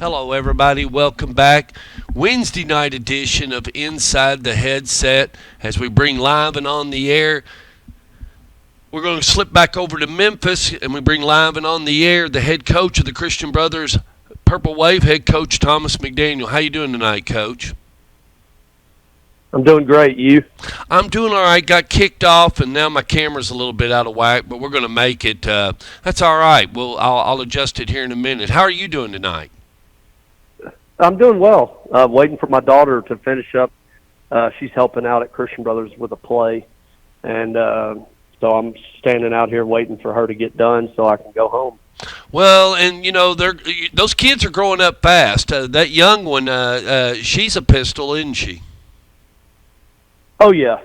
Hello, everybody. Welcome back. Wednesday night edition of Inside the Headset as we bring live and on the air. We're going to slip back over to Memphis and we bring live and on the air the head coach of the Christian Brothers Purple Wave, head coach Thomas McDaniel. How you doing tonight, Coach? I'm doing great. You? I'm doing all right. Got kicked off, and now my camera's a little bit out of whack, but we're going to make it. That's all right. I'll adjust it here in a minute. How are you doing tonight? I'm doing well. Waiting for my daughter to finish up. She's helping out at Christian Brothers with a play, and so I'm standing out here waiting for her to get done so I can go home. Well, and those kids are growing up fast. That young one, she's a pistol, isn't she? Oh yeah,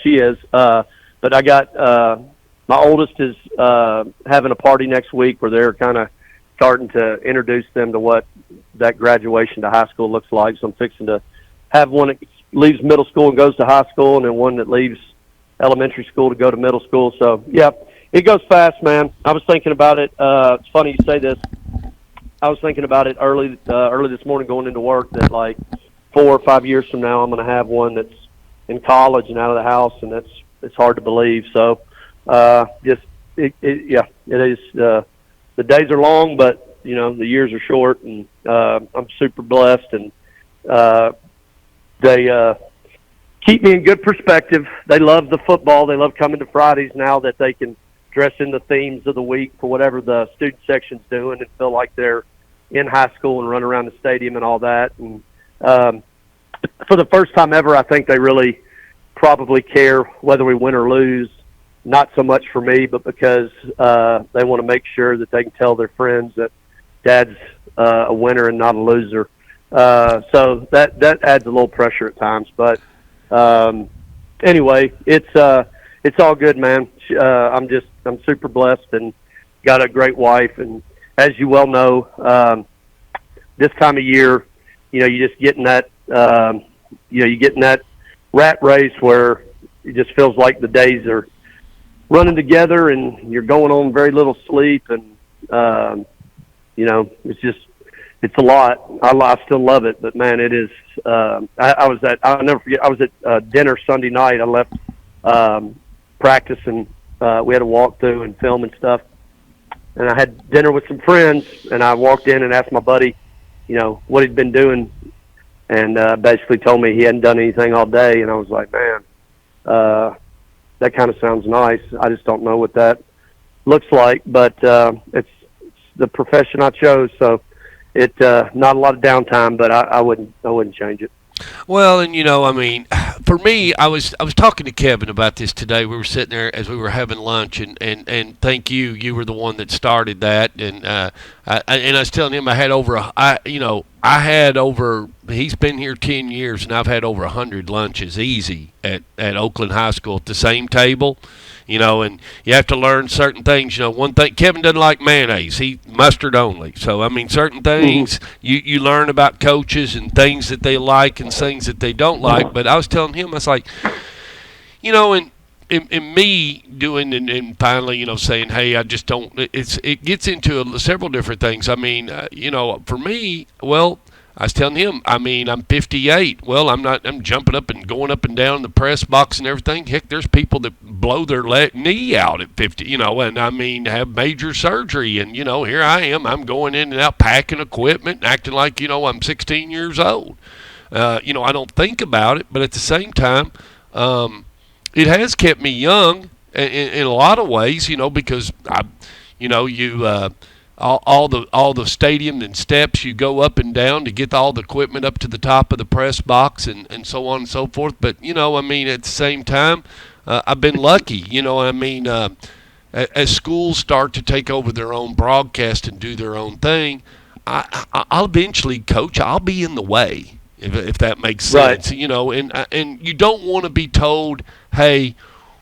she is. But I got my oldest is having a party next week where they're kind of starting to introduce them to what that graduation to high school looks like. So I'm fixing to have one that leaves middle school and goes to high school, and then one that leaves elementary school to go to middle school. So yeah, it goes fast, man. I was thinking about it. It's funny you say this. I was thinking about it early this morning going into work that like 4 or 5 years from now I'm going to have one that's in college and out of the house, and it's hard to believe. So it is. The days are long, but the years are short, and I'm super blessed, and they keep me in good perspective. They love the football. They love coming to Fridays now that they can dress in the themes of the week for whatever the student section's doing and feel like they're in high school and run around the stadium and all that. And for the first time ever, I think they really probably care whether we win or lose, not so much for me, but because they want to make sure that they can tell their friends that Dad's a winner and not a loser. So that adds a little pressure at times. But anyway, it's all good, man. I'm super blessed and got a great wife. And as you well know, this time of year, you just getting that, you getting that rat race where it just feels like the days are running together and you're going on very little sleep. And, it's a lot. I still love it, but man, it is, I'll never forget, I was at dinner Sunday night. I left practice and we had to walk through and film and stuff. And I had dinner with some friends, and I walked in and asked my buddy, what he'd been doing, and basically told me he hadn't done anything all day. And I was like, man, that kind of sounds nice. I just don't know what that looks like, but it's the profession I chose, so it not a lot of downtime, but I wouldn't change it. Well, and for me, I was talking to Kevin about this today. We were sitting there as we were having lunch, and thank you. You were the one that started that, and I was telling him I had over. He's been here 10 years, and I've had over 100 lunches easy at Oakland High School at the same table. And you have to learn certain things. One thing, Kevin doesn't like mayonnaise. He mustard only. So, certain things you learn about coaches and things that they like and things that they don't like. But I was telling him, I was like, in me doing and finally, saying, hey, I just don't, it gets into several different things. For me, well, I was telling him, I'm 58. Well, I'm jumping up and going up and down the press box and everything. Heck, there's people that blow their knee out at 50, and have major surgery. And, here I am. I'm going in and out packing equipment, acting like, I'm 16 years old. I don't think about it, but at the same time, it has kept me young in a lot of ways, because all the stadium and steps you go up and down to get all the equipment up to the top of the press box and so on and so forth. But, at the same time, I've been lucky, as schools start to take over their own broadcast and do their own thing, I'll eventually, Coach, I'll be in the way, if that makes sense, right. And you don't want to be told, hey,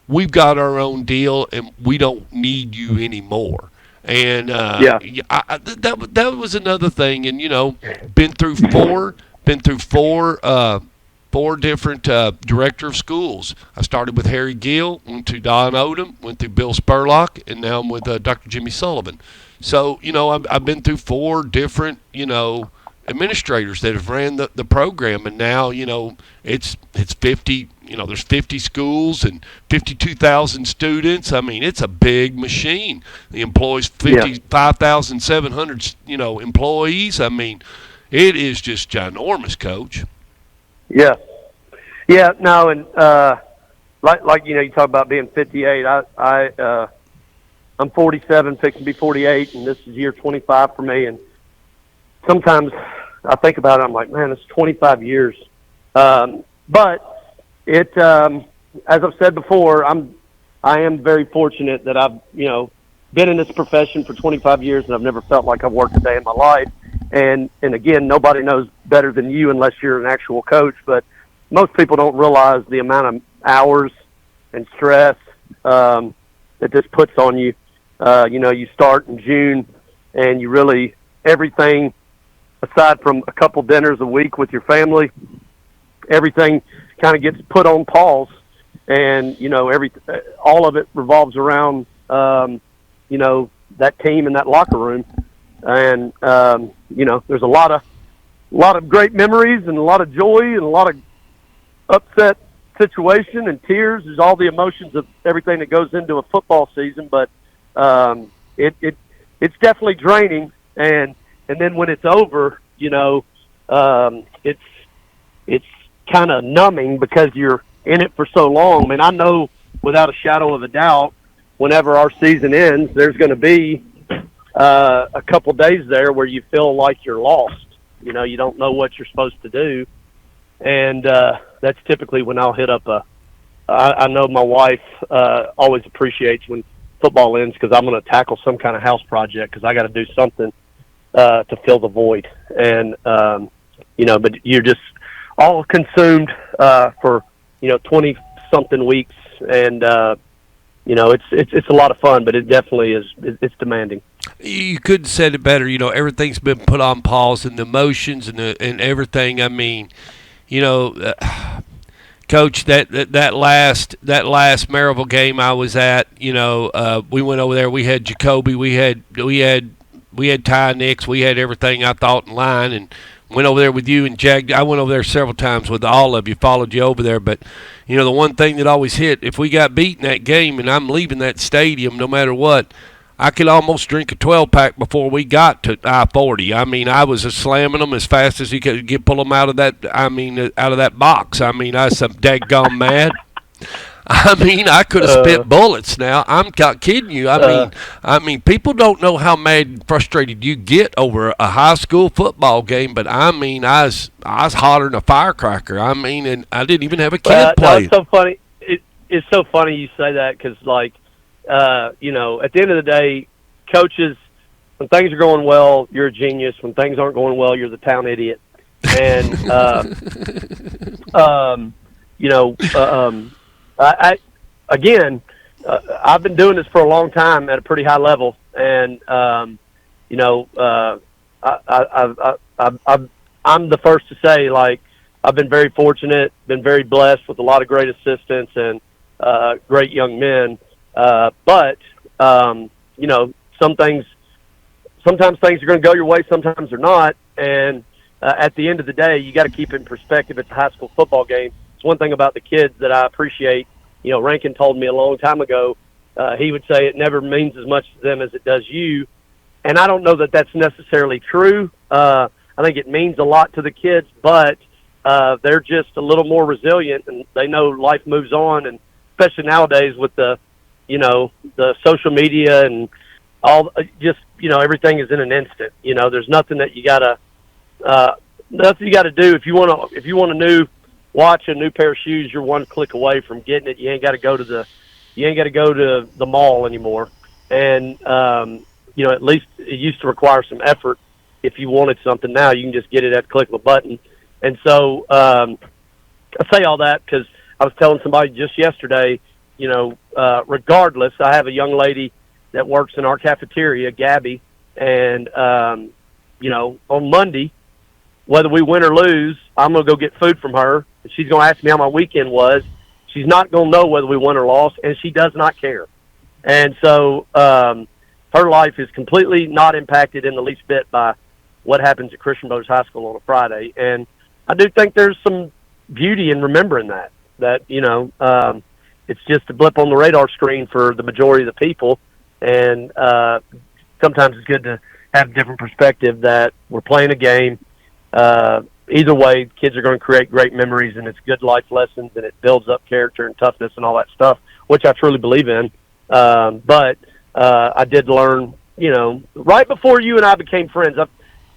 we've got our own deal and we don't need you anymore. And that was another thing. And been through four different director of schools. I started with Harry Gill, went to Don Odom, went through Bill Spurlock, and now I'm with Dr. Jimmy Sullivan. So I've been through four different administrators that have ran the program, and now it's 50. There's 50 schools and 52,000 students. I mean, it's a big machine. It employs Yeah. 55,700 employees. I mean, it is just ginormous, Coach. Yeah. Yeah. No, and like you talk about being 58. I'm 47, fixing to be 48, and this is year 25 for me. And sometimes I think about it, I'm like, man, it's 25 years. But it, as I've said before, I am very fortunate that I've, been in this profession for 25 years, and I've never felt like I've worked a day in my life. And again, nobody knows better than you unless you're an actual coach. But most people don't realize the amount of hours and stress that this puts on you. You start in June, and you really everything aside from a couple dinners a week with your family, everything kind of gets put on pause, and all of it revolves around that team and that locker room, and there's a lot of great memories and a lot of joy and a lot of upset situation and tears. There's all the emotions of everything that goes into a football season, but it's definitely draining, and then when it's over, it's kind of numbing because you're in it for so long. I mean, I know without a shadow of a doubt, whenever our season ends, there's going to be a couple days there where you feel like you're lost. You don't know what you're supposed to do, and that's typically when I'll hit up I know my wife always appreciates when football ends because I'm going to tackle some kind of house project because I got to do something to fill the void. And but you're just all consumed for 20 something weeks, and it's a lot of fun, but it definitely is. It's demanding. You couldn't have said it better. Everything's been put on pause, and the emotions and everything. I mean, Coach, that last Maryville game I was at, we went over there. We had Jacoby, we had Ty Nix, we had everything I thought in line, and went over there with you and Jag. I went over there several times with all of you, followed you over there. But the one thing that always hit, if we got beat in that game, and I'm leaving that stadium, no matter what, I could almost drink a 12-pack before we got to I-40. I mean, I was slamming them as fast as you could pull them out of that. I mean, out of that box. I mean, I was so daggone mad. I mean, I could have spit bullets. Now, I'm not kidding you. I mean, people don't know how mad and frustrated you get over a high school football game. But I mean, I was hotter than a firecracker. I mean, and I didn't even have a kid play. It's so funny. It's so funny you say that because, like, at the end of the day, coaches, when things are going well, you're a genius. When things aren't going well, you're the town idiot. And, I've been doing this for a long time at a pretty high level. And, I'm the first to say, like, I've been very fortunate, been very blessed with a lot of great assistants and great young men. But sometimes things are going to go your way, sometimes they're not. And at the end of the day, you got to keep it in perspective. It's a high school football game. It's one thing about the kids that I appreciate. Rankin told me a long time ago, he would say it never means as much to them as it does you. And I don't know that that's necessarily true. I think it means a lot to the kids, but they're just a little more resilient, and they know life moves on. And especially nowadays with the social media and all, just, everything is in an instant. There's nothing that you gotta do. If you want a new watch, a new pair of shoes, you're one click away from getting it. You ain't got to go to the mall anymore. And, at least it used to require some effort. If you wanted something now, you can just get it at the click of a button. And so, I say all that because I was telling somebody just yesterday, regardless, I have a young lady that works in our cafeteria, Gabby, and, on Monday, whether we win or lose, I'm going to go get food from her. And she's going to ask me how my weekend was. She's not going to know whether we won or lost, and she does not care. And so her life is completely not impacted in the least bit by what happens at Christian Brothers High School on a Friday. And I do think there's some beauty in remembering that, it's just a blip on the radar screen for the majority of the people. And sometimes it's good to have a different perspective that we're playing a game. Either way, kids are going to create great memories, and it's good life lessons, and it builds up character and toughness and all that stuff, which I truly believe in. But I did learn, right before you and I became friends.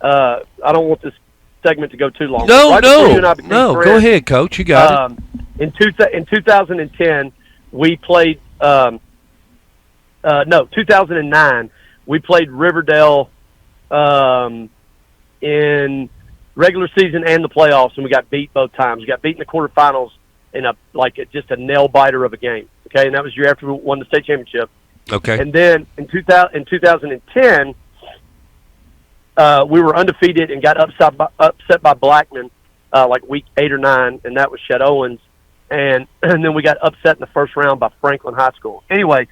I don't want this segment to go too long. No, friends, go ahead, Coach. You got it. In 2010, we played 2009, we played Riverdale in regular season and the playoffs, and we got beat both times. We got beat in the quarterfinals in just a nail biter of a game. Okay, and that was the year after we won the state championship. Okay. And then in 2010, we were undefeated and got upset by Blackman week 8 or 9, and that was Chet Owens. And then we got upset in the first round by Franklin High School. Anyway,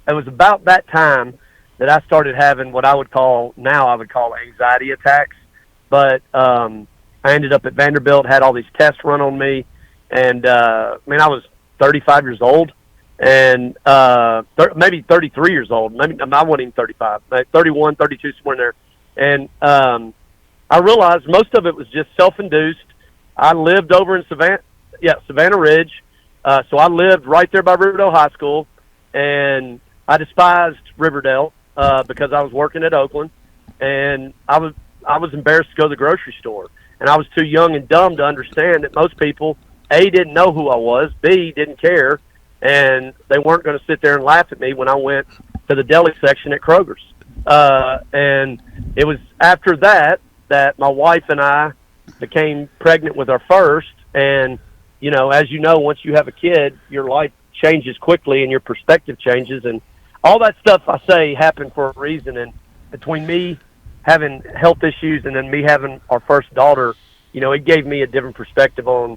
it was about that time that I started having what I would call anxiety attacks. But I ended up at Vanderbilt, had all these tests run on me, and I was 35 years old, and maybe 33 years old. Maybe I wasn't even 35, 31, 32, somewhere in there. And I realized most of it was just self-induced. I lived over in Savannah Ridge, so I lived right there by Riverdale High School, and I despised Riverdale because I was working at Oakland, and I was embarrassed to go to the grocery store, and I was too young and dumb to understand that most people, A, didn't know who I was, B, didn't care, and they weren't going to sit there and laugh at me when I went to the deli section at Kroger's. And it was after that my wife and I became pregnant with our first, and, as you know, once you have a kid, your life changes quickly and your perspective changes, and all that stuff I say happened for a reason. And between me having health issues and then me having our first daughter, it gave me a different perspective on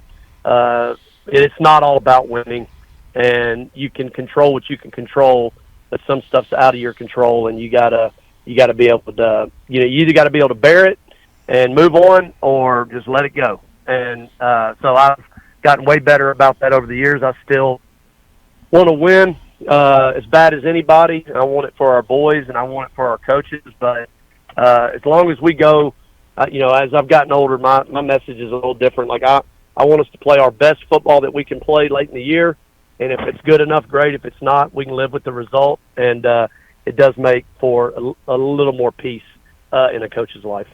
it's not all about winning, and you can control what you can control, but some stuff's out of your control, and you gotta be able to you either got to be able to bear it and move on or just let it go. And so I've gotten way better about that over the years. I still want to win as bad as anybody. I want it for our boys and I want it for our coaches, but as long as we go, as I've gotten older, my message is a little different. Like I want us to play our best football that we can play late in the year, and if it's good enough, great. If it's not, we can live with the result, and it does make for a little more peace in a coach's life.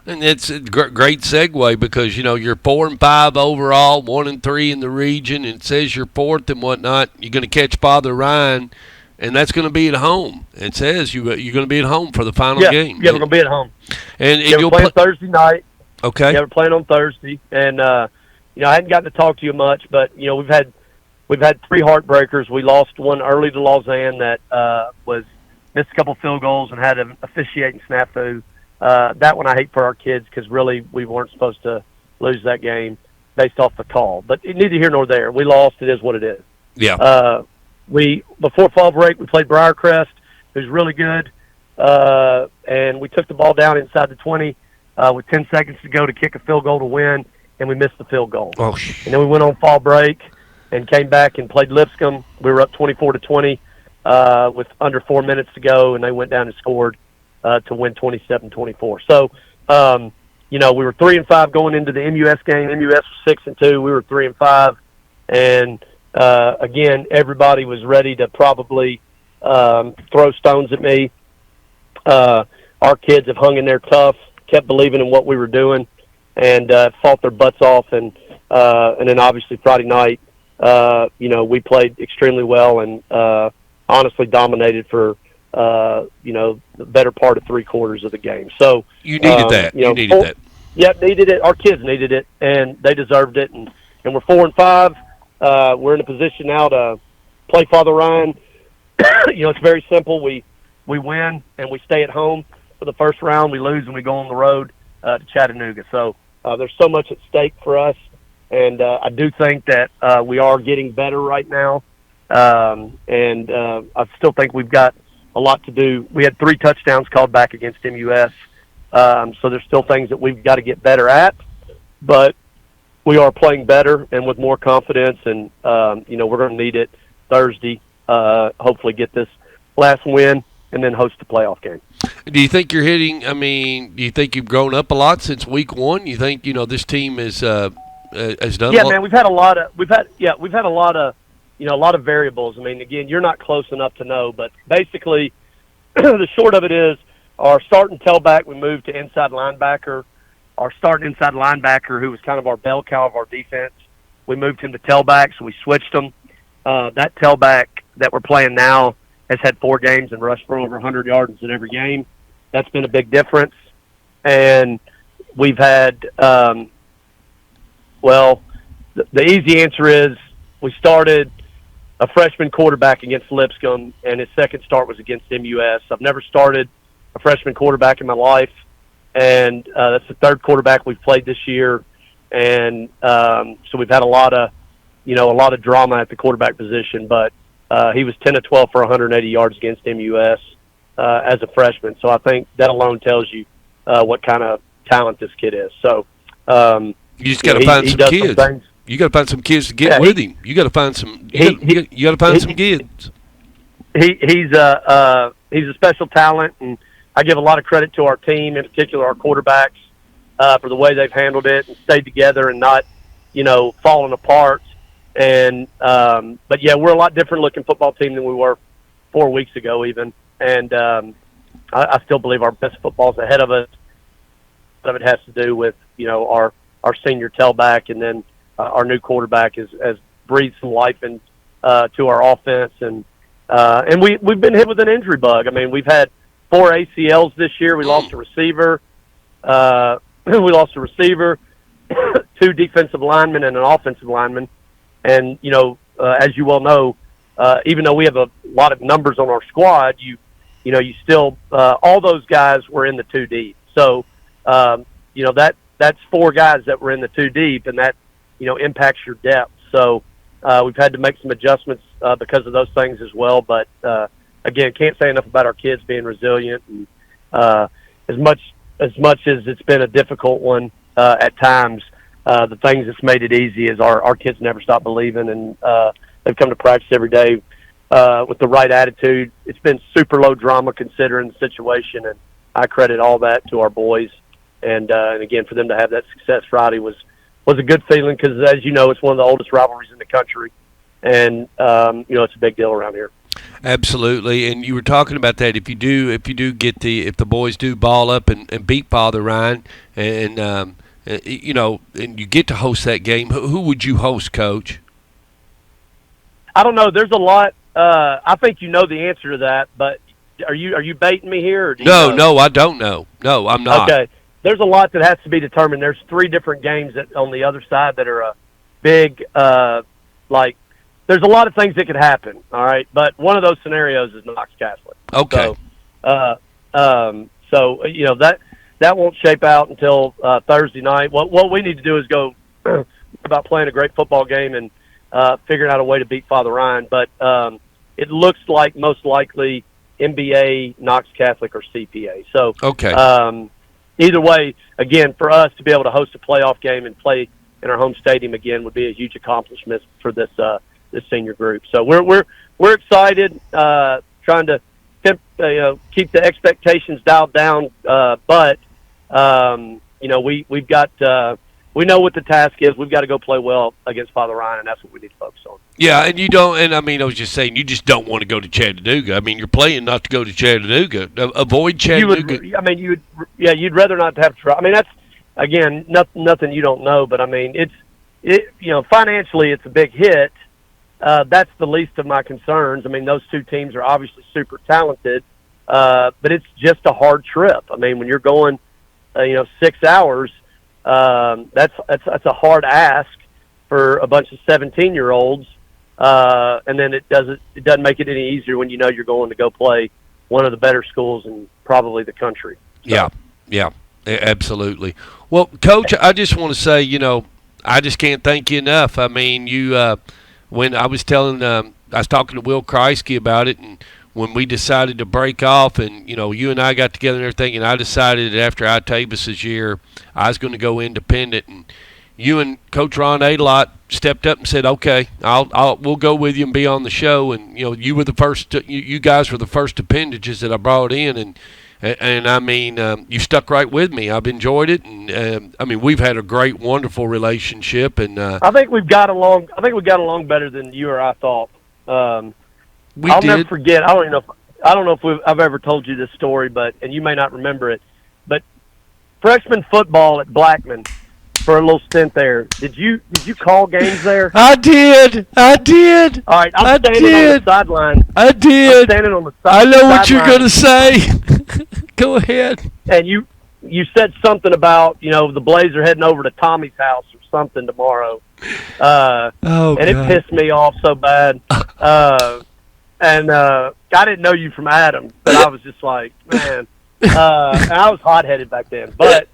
And it's a great segue because, you're 4-5 overall, 1-3 in the region, and it says you're fourth and whatnot. You're going to catch Father Ryan, and that's going to be at home. It says you're going to be at home for the final game. Yeah, we're going to be at home. And you'll play Thursday night. Okay. Yeah, we're playing on Thursday, and I hadn't gotten to talk to you much, but we've had 3 heartbreakers. We lost one early to Lausanne that missed a couple field goals and had an officiating snafu. That one I hate for our kids because really we weren't supposed to lose that game based off the call. But neither here nor there. We lost. It is what it is. Yeah. Before fall break, we played Briarcrest, who's really good, and we took the ball down inside the 20 with 10 seconds to go to kick a field goal to win, and we missed the field goal. Oh. And then we went on fall break and came back and played Lipscomb. We were up 24-20 with under 4 minutes to go, and they went down and scored to win 27-24. So, we were 3-5 going into the MUS game. MUS was 6-2. We were 3-5, and again, everybody was ready to probably throw stones at me. Our kids have hung in there tough, kept believing in what we were doing, and fought their butts off. And then obviously Friday night, we played extremely well and honestly dominated for the better part of 3 quarters of the game. So you needed that. You needed that. Yep, needed it. Our kids needed it, and they deserved it. And we're 4-5. We're in a position now to play Father Ryan. It's very simple. We win and we stay at home for the first round. We lose and we go on the road to Chattanooga. So there's so much at stake for us, and I do think that we are getting better right now. And I still think we've got a lot to do. We had 3 touchdowns called back against MUS So there's still things that we've got to get better at, but we are playing better and with more confidence. And we're going to need it Thursday. Hopefully, get this last win and then host the playoff game. Do you think you're hitting? I mean, do you think you've grown up a lot since week one? You think this team has done? Yeah, man, we've had a lot of a lot of variables. I mean, again, you're not close enough to know, but basically, the short of it is our starting tailback we moved to inside linebacker. Our starting inside linebacker, who was kind of our bell cow of our defense, we moved him to tailback, so we switched him. That tailback that we're playing now has had 4 games and rushed for over 100 yards in every game. That's been a big difference. And we've had, the easy answer is we started a freshman quarterback against Lipscomb, and his second start was against MUS. I've never started a freshman quarterback in my life, and that's the third quarterback we've played this year. And so we've had a lot of drama at the quarterback position, but he was 10 of 12 for 180 yards against MUS as a freshman. So I think that alone tells you what kind of talent this kid is. So you just got to find some kids. You got to find some kids to get with him. You got to find some. You got to find some kids. He's a special talent, and I give a lot of credit to our team, in particular our quarterbacks, for the way they've handled it and stayed together and not, falling apart. And but yeah, we're a lot different looking football team than we were 4 weeks ago, even. And I still believe our best football's ahead of us. Some of it has to do with our senior tailback, and then our new quarterback has breathed some life into our offense, and we've been hit with an injury bug. I mean, we've had 4 ACLs this year. We lost a receiver. We lost a receiver, 2 defensive linemen, and an offensive lineman. And as you well know, even though we have a lot of numbers on our squad, you still all those guys were in the 2 deep. So that's 4 guys that were in the 2 deep, and that impacts your depth. So we've had to make some adjustments because of those things as well. But again, can't say enough about our kids being resilient. And as much as it's been a difficult one at times, the things that's made it easy is our kids never stop believing, and they've come to practice every day with the right attitude. It's been super low drama considering the situation, and I credit all that to our boys. And again, for them to have that success Friday was a good feeling, because as you know, it's one of the oldest rivalries in the country, and it's a big deal around here. Absolutely, and you were talking about that. If the boys do ball up and beat Father Ryan, and and you get to host that game, who would you host, Coach? I don't know. There's a lot. I think you know the answer to that, but are you baiting me here? Or No, I don't know. No, I'm not. Okay. There's a lot that has to be determined. There's 3 different games that on the other side that are a big, there's a lot of things that could happen, all right? But one of those scenarios is Knox Catholic. Okay. So that won't shape out until Thursday night. What we need to do is go about playing a great football game and figuring out a way to beat Father Ryan. But it looks like most likely NBA, Knox Catholic, or CPA. So okay. Either way, again, for us to be able to host a playoff game and play in our home stadium again would be a huge accomplishment for this senior group. So we're excited, trying to keep the expectations dialed down. But we've got we know what the task is. We've got to go play well against Father Ryan, and that's what we need to focus on. Yeah, and you don't. And I mean, I was just saying, you just don't want to go to Chattanooga. I mean, you're playing not to go to Chattanooga. Avoid Chattanooga. You'd rather not have to try. I mean, that's again nothing you don't know, but I mean, financially, it's a big hit. That's the least of my concerns. I mean, those 2 teams are obviously super talented, but it's just a hard trip. I mean, when you're going, 6 hours. That's a hard ask for a bunch of 17-year-olds, and then it doesn't make it any easier when you're going to go play one of the better schools in probably the country. So. Yeah, absolutely. Well, Coach, I just want to say, I just can't thank you enough. I mean, when I was talking to Will Kreisky about it, and when we decided to break off, and you and I got together and everything, and I decided that after Itabus's year, I was going to go independent, and you and Coach Ron Adelot stepped up and said, "Okay, we'll go with you and be on the show." And you were the first. You guys were the first appendages that I brought in, and I mean, you stuck right with me. I've enjoyed it, and I mean, we've had a great, wonderful relationship. And I think we've got along. I think we got along better than you or I thought. I'll never forget. I don't know if I've ever told you this story, and you may not remember it. But freshman football at Blackman, for a little stint there. Did you call games there? I did. All right, I'm standing on the sideline. I did. I'm standing on the sideline. I know what you're going to say. Go ahead. And you said something about, the Blazer heading over to Tommy's house or something tomorrow. And it pissed me off so bad. And I didn't know you from Adam, but I was just like, man. And I was hot-headed back then. But,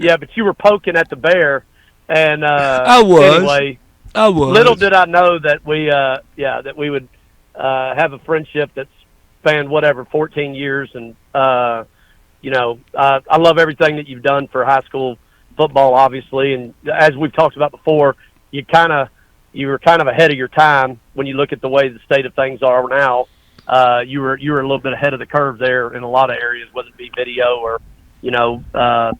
yeah, but you were poking at the bear. And I was. Anyway, I was. Little did I know that we would have a friendship that's spanned 14 years. And, I love everything that you've done for high school football, obviously. And as we've talked about before, you were kind of ahead of your time when you look at the way the state of things are now. You were a little bit ahead of the curve there in a lot of areas, whether it be video or the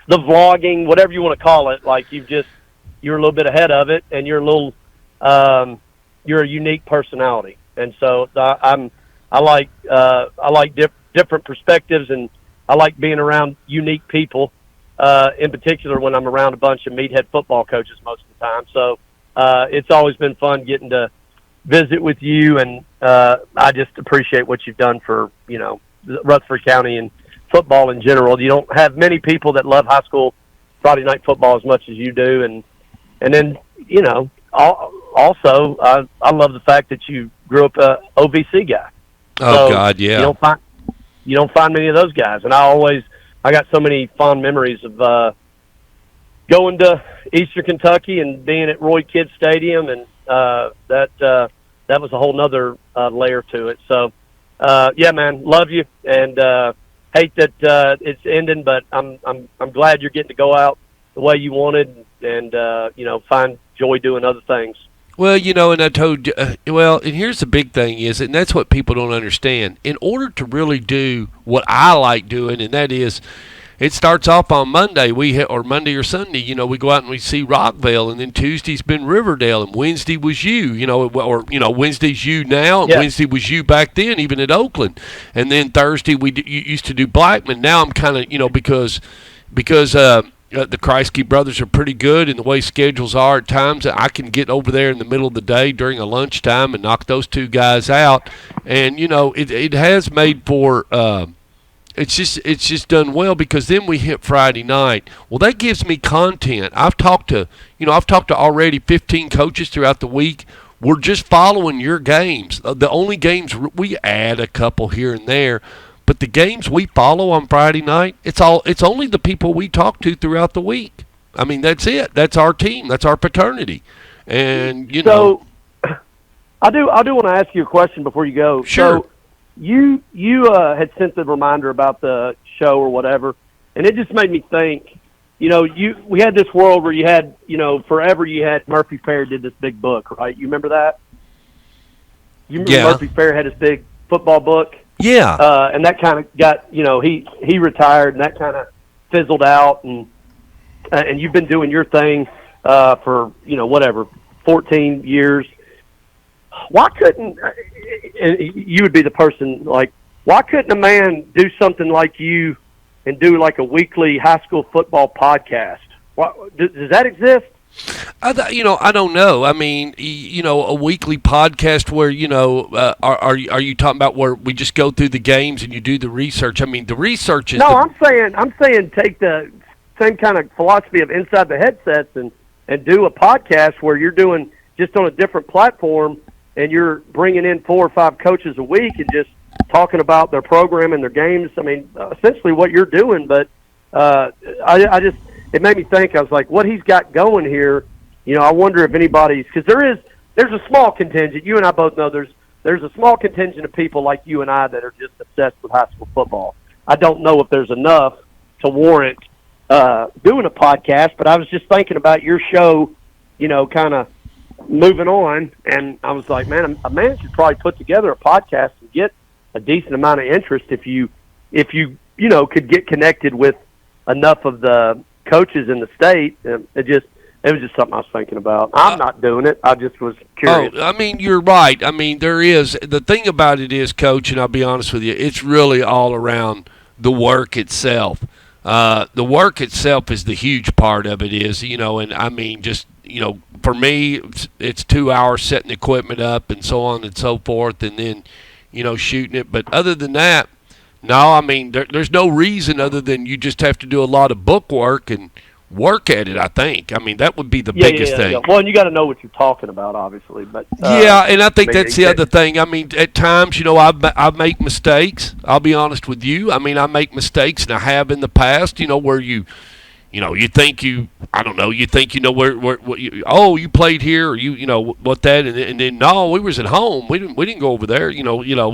vlogging, whatever you want to call it. Like you're a little bit ahead of it, and you're you're a unique personality, and so I like different perspectives, and I like being around unique people. In particular, when I'm around a bunch of meathead football coaches most of the time. So it's always been fun getting to visit with you, and I just appreciate what you've done for Rutherford County and football in general. You don't have many people that love high school Friday night football as much as you do, and then also I love the fact that you grew up a OVC guy. Oh, so God, yeah. You don't find many of those guys, and I got so many fond memories of going to Eastern Kentucky and being at Roy Kidd Stadium, and that was a whole nother layer to it. So, yeah, man, love you, and hate that it's ending, but I'm glad you're getting to go out the way you wanted, and find joy doing other things. Well, and I told you, and here's the big thing is, and that's what people don't understand. In order to really do what I like doing, and that is, it starts off on Monday, or Monday or Sunday, we go out and we see Rockville, and then Tuesday's been Riverdale, and Wednesday was you, Wednesday's you now, and Wednesday was you back then, even at Oakland. And then Thursday you used to do Blackman. Now I'm kind of, because the Kreisky brothers are pretty good, and the way schedules are at times, I can get over there in the middle of the day during a lunchtime and knock those two guys out. And it has made for it's just done well, because then we hit Friday night. Well, that gives me content. I've talked to already 15 coaches throughout the week. We're just following your games. The only games we add a couple here and there. But the games we follow on Friday night, it's only the people we talk to throughout the week. I mean, that's it. That's our team. That's our fraternity. And So I do want to ask you a question before you go. Sure. So you had sent the reminder about the show or whatever, and it just made me think. We had this world where you had, forever you had Murphy Fair did this big book, right? You remember that? You remember Murphy Fair had his big football book? Yeah. And that kind of got, he retired, and that kind of fizzled out, and you've been doing your thing for 14 years. Why couldn't you would be the person, like, why couldn't a man do something like you and do like a weekly high school football podcast? Does that exist? I don't know. I mean, a weekly podcast where, are you talking about where we just go through the games and you do the research? I mean, the research is. No, I'm saying take the same kind of philosophy of inside the headsets and do a podcast where you're doing just on a different platform, and you're bringing in 4 or 5 coaches a week and just talking about their program and their games. I mean, essentially what you're doing, but it made me think. I was like, what he's got going here, I wonder if anybody's, because there's a small contingent. You and I both know there's there's a small contingent of people like you and I that are just obsessed with high school football. I don't know if there's enough to warrant doing a podcast, but I was just thinking about your show, kind of moving on, and I was like, man, a man should probably put together a podcast and get a decent amount of interest if you could get connected with enough of the coaches in the state. It was just something I was thinking about. I'm not doing it. I just was curious. Oh, I mean, you're right. I mean, there is. The thing about it is, Coach, and I'll be honest with you, it's really all around the work itself. The work itself is the huge part of it is, and I mean, just, for me, it's 2 hours setting the equipment up and so on and so forth, and then, shooting it. But other than that, no, I mean, there's no reason other than you just have to do a lot of book work and work at it, I think. I mean, that would be the biggest thing. Yeah. Well, and you got to know what you're talking about, obviously. But and I think that's the other thing. I mean, at times, I make mistakes. I'll be honest with you. I mean, I make mistakes, and I have in the past. Where you think you where you played here, or what that, and then no, we was at home. We didn't go over there.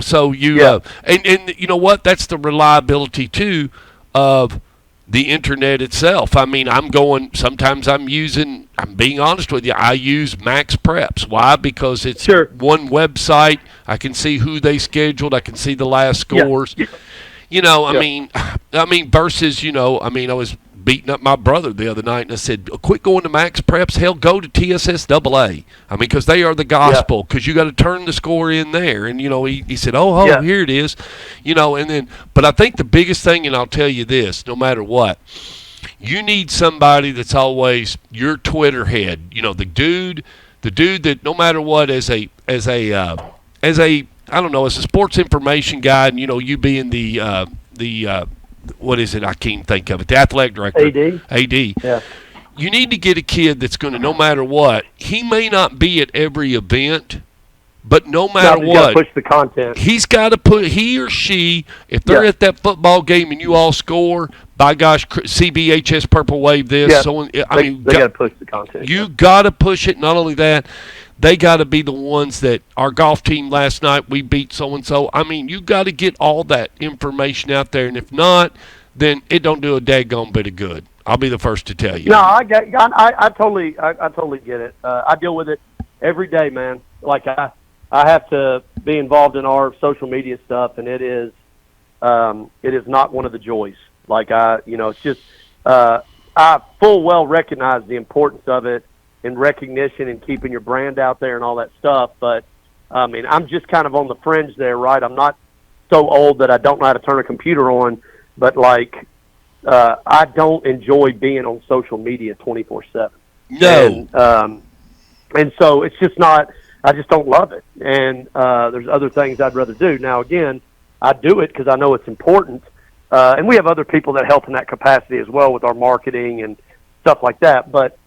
So you and you know what? That's the reliability too of the internet itself. I mean, I'm being honest with you, I use Max Preps. Why? Because it's one website. I can see who they scheduled. I can see the last scores. Yeah. I mean, versus, I was beating up my brother the other night, and I said, quit going to Max Preps. Hell, go to TSSAA. I mean, because they are the gospel, because you got to turn the score in there. And, he said, here it is. But I think the biggest thing, and I'll tell you this, no matter what, you need somebody that's always your Twitter head. The dude that no matter what, as a sports information guy, and, you being the what is it? I can't think of it. The athletic director. AD. Yeah. You need to get a kid that's going to, no matter what, he may not be at every event, but no matter what, push the content. He's got to put, he or she, if they're at that football game and you all score, by gosh, CBHS Purple Wave this. Yeah. So they got to push the content. You got to push it. Not only that, they got to be the ones that our golf team last night, we beat so-and-so. I mean, you got to get all that information out there, and if not, then it don't do a daggone bit of good. I'll be the first to tell you. No, I totally get it. I deal with it every day, man. Like I have to be involved in our social media stuff, and it is not one of the joys. Like it's just I full well recognize the importance of it and recognition and keeping your brand out there and all that stuff. But, I mean, I'm just kind of on the fringe there, right? I'm not so old that I don't know how to turn a computer on, but, I don't enjoy being on social media 24/7. No. And so it's just not – I just don't love it. And there's other things I'd rather do. Now, again, I do it because I know it's important. And we have other people that help in that capacity as well with our marketing and stuff like that. But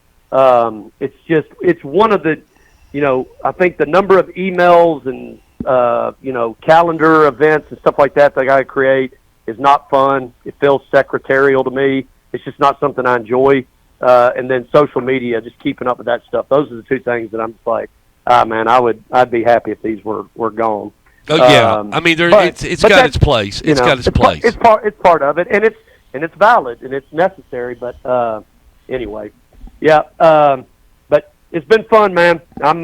it's one of the, I think the number of emails and, calendar events and stuff like that I got to create is not fun. It feels secretarial to me. It's just not something I enjoy. And then social media, just keeping up with that stuff. Those are the two things that I'm just like, man, I'd be happy if these were gone. Oh yeah, I mean, it's got its place. It's got its place. It's part of it, and it's valid and it's necessary. But anyway, yeah. But it's been fun, man. I'm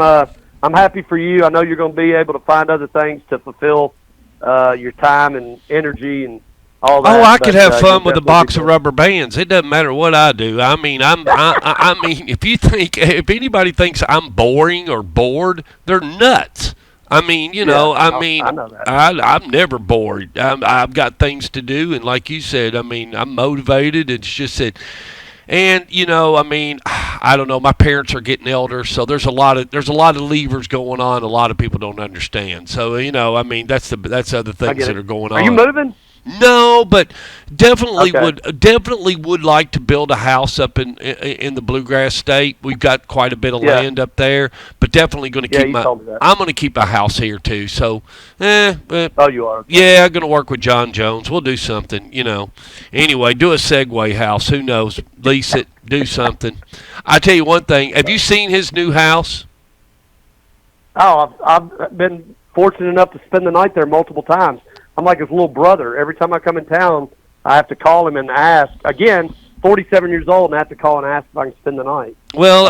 happy for you. I know you're going to be able to find other things to fulfill your time and energy and all that. Oh, I could have fun with a box of rubber bands. It doesn't matter what I do. I mean, I mean, if anybody thinks I'm boring or bored, they're nuts. I mean, I know that. I'm never bored. I've got things to do, and like you said, I mean, I'm motivated. It's just that, and I mean, I don't know. My parents are getting older, so there's a lot of levers going on. A lot of people don't understand. So I mean, that's other things that are going on. Are you moving? No, but definitely would like to build a house up in the Bluegrass State. We've got quite a bit of land up there, but definitely going to keep I'm going to keep a house here too. So, oh, you are. Yeah, I'm going to work with John Jones. We'll do something, Anyway, do a Segway house. Who knows? Lease it. Do something. I tell you one thing. Have you seen his new house? Oh, I've been fortunate enough to spend the night there multiple times. I'm like his little brother. Every time I come in town, I have to call him and ask. Again, 47 years old, and I have to call and ask if I can spend the night. Well,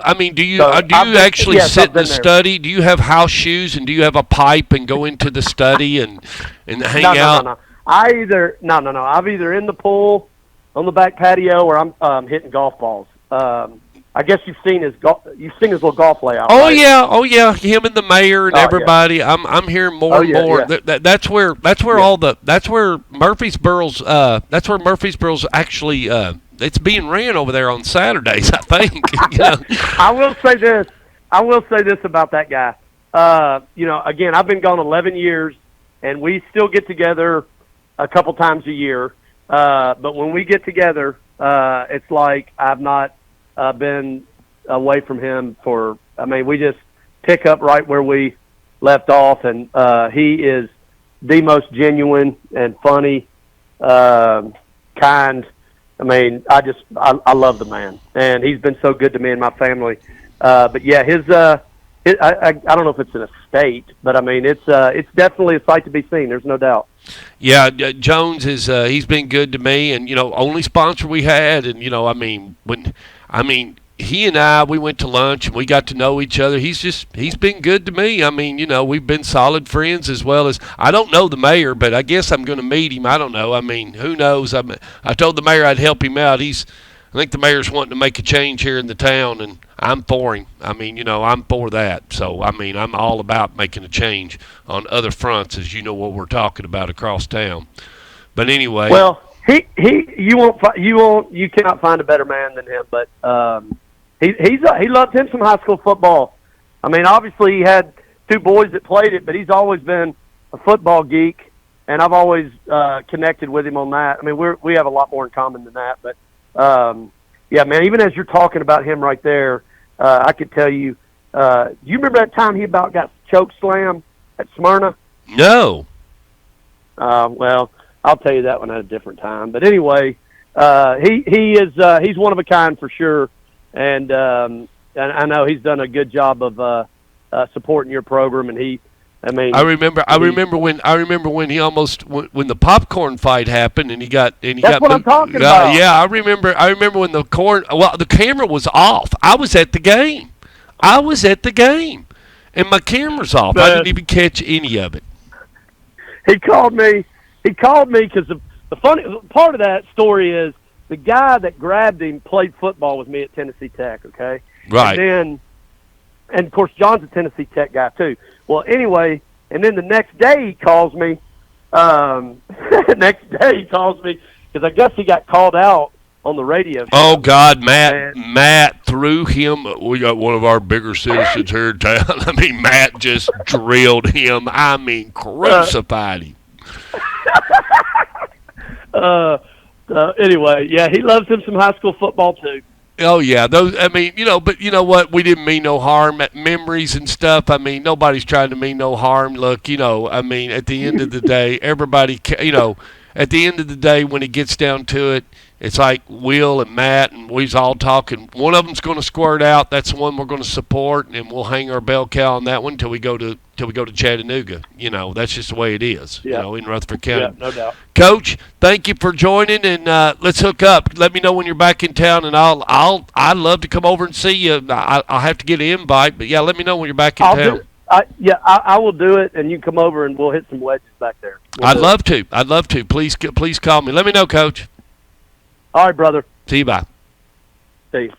I mean, do you actually sit in the study? Do you have house shoes, and do you have a pipe and go into the study and hang out? No. I've either in the pool, on the back patio, or I'm hitting golf balls. I guess you've seen his little golf layout. Oh right? yeah, him and the mayor and everybody. Yeah. I'm hearing more and more. Yeah. That's where Murfreesboro's actually it's being ran over there on Saturdays, I think. I will say this about that guy. Again, I've been gone 11 years, and we still get together a couple times a year. But when we get together, it's like I've not been away from him we just pick up right where we left off, and he is the most genuine and funny, kind. I love the man, and he's been so good to me and my family. But yeah, I don't know if it's an estate, but it's definitely a sight to be seen. There's no doubt. Yeah, Jones is he's been good to me, and only sponsor we had, and he and I, we went to lunch and we got to know each other. He's been good to me. We've been solid friends, as well as, I don't know the mayor, but I guess I'm going to meet him. I don't know. Who knows? I told the mayor I'd help him out. I think the mayor's wanting to make a change here in the town, and I'm for him. I'm for that. So, I'm all about making a change on other fronts, as you know what we're talking about across town. But anyway. Well, you cannot find a better man than him, but he loved him some high school football. Obviously he had two boys that played it, but he's always been a football geek, and I've always connected with him on that. We have a lot more in common than that, but yeah, man, even as you're talking about him right there, I could tell you, you remember that time he about got choke slammed at Smyrna? No. Well, I'll tell you that one at a different time. But anyway, he's one of a kind for sure, and I know he's done a good job of supporting your program. And I remember when he almost when the popcorn fight happened, and he got I'm talking about. Yeah, I remember when the camera was off. I was at the game, and my camera's off. I didn't even catch any of it. He called me because the funny part of that story is the guy that grabbed him played football with me at Tennessee Tech, okay? Right. And of course, John's a Tennessee Tech guy, too. Well, anyway, and then the next day he calls me. Because I guess he got called out on the radio show. Oh, God, Matt threw him. We got one of our bigger citizens here in town. Matt just drilled him. Crucified him. Anyway, yeah, he loves him some high school football too. Oh yeah, those. But you know what? We didn't mean no harm. Memories and stuff. Nobody's trying to mean no harm. Look, at the end of the day, everybody. At the end of the day, when it gets down to it, it's like Will and Matt, and we's all talking. One of them's going to squirt out. That's the one we're going to support, and we'll hang our bell cow on that one till we go to Chattanooga. That's just the way it is. Yeah. In Rutherford County. Yeah, no doubt. Coach, thank you for joining, and let's hook up. Let me know when you're back in town, and I'd love to come over and see you. I'll have to get an invite, but yeah, let me know when you're back in town. I will do it, and you come over, and we'll hit some wedges back there. I'd love to. Please call me. Let me know, Coach. All right, brother. See you. Bye. See you.